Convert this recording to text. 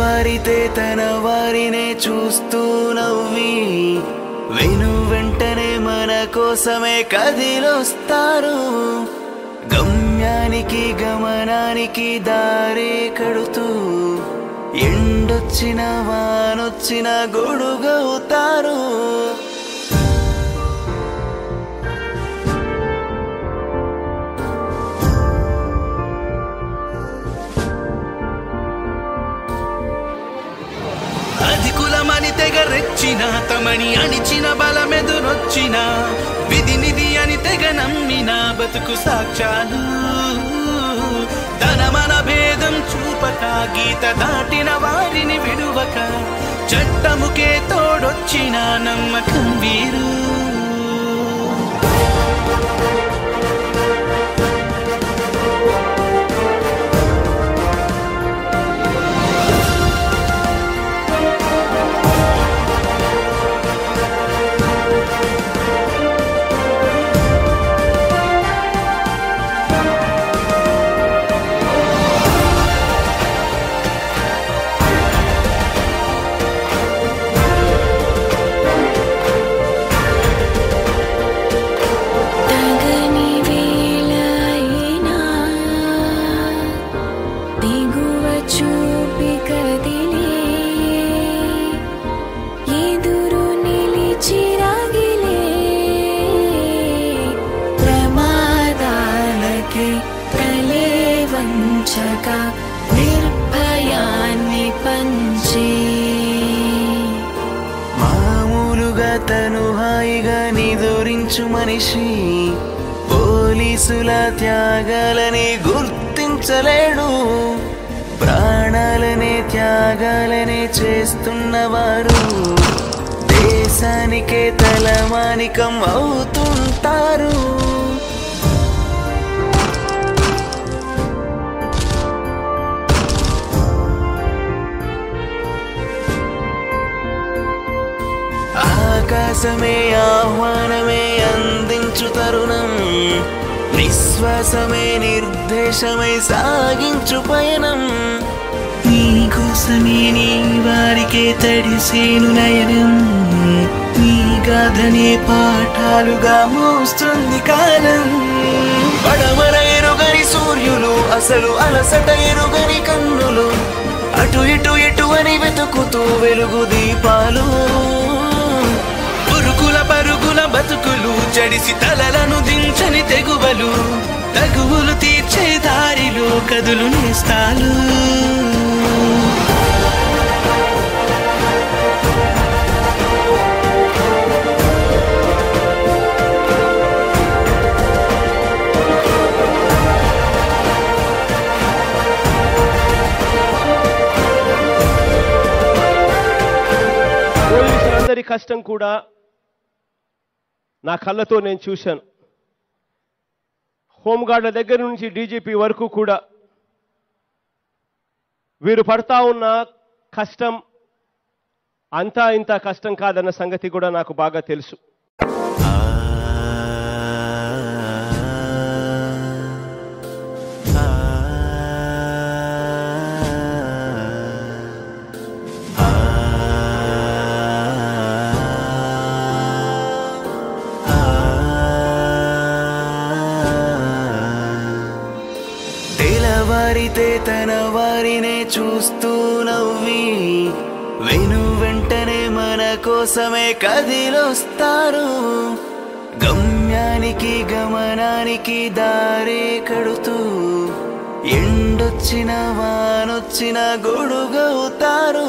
తెలవారితే తన వారినే చూస్తూ నవ్వి వెను వెంటనే మన కోసమే కదిలొస్తారు. గమ్యానికి గమనానికి దారే కడుతూ ఎండొచ్చిన వానొచ్చిన గొడుగవుతారు. అధికులమని తెగరెచ్చిన తమని అణిచిన బలమెదురొచ్చిన విధి నిధి అని తెగ నమ్మిన బతుకు సాక్ష్యాలు. తన మన భేదం చూపక గీత దాటిన వారిని విడువక చట్టముకే తోడొచ్చిన నమ్మకం వీరు. నిర్భయాన్ని పంచి మామూలుగా తను హాయిగా నిదురించు మనిషి పోలీసుల త్యాగాలని గుర్తించలేడు. ప్రాణాలనే త్యాగాలనే చేస్తున్నవారు దేశానికే తలమానికం అవుతుంటారు. ఆకాశమే ఆహ్వానమే అందించు తరుణం, నిశ్వాసమే నిర్దేశమై సాగించు పయనం. నీకోసమే నీ వారికే తడిసేను నయనం, నీ గాథనే పాఠాలుగా మోస్తుంది కాలం. పడమర ఎరుగని సూర్యులు అసలు అలసట ఎరుగని కన్నులు అటు ఇటు ఇటు అని వెతుకుతూ వెలుగు దీపాలు. పరుగుల బతుకులు జడిసి తలలను దించని తెగువలు తగువులు తీర్చే దారిలో కదులు నేస్తాలు. పోలీసులందరి కష్టం కూడా నా కళ్ళతో నేను చూశాను. హోంగార్డుల దగ్గర నుంచి డీజీపీ వరకు కూడా వీరు పడతా ఉన్న కష్టం అంతా ఇంత కష్టం కాదన్న సంగతి కూడా నాకు బాగా తెలుసు. తెలవారితే తన వారినే చూస్తూ నవ్వి వెను వెంటనే మన కోసమే కదిలొస్తారు. గమ్యానికి గమనానికి దారే కడుతూ ఎండొచ్చిన వానొచ్చిన గొడుగవుతారు.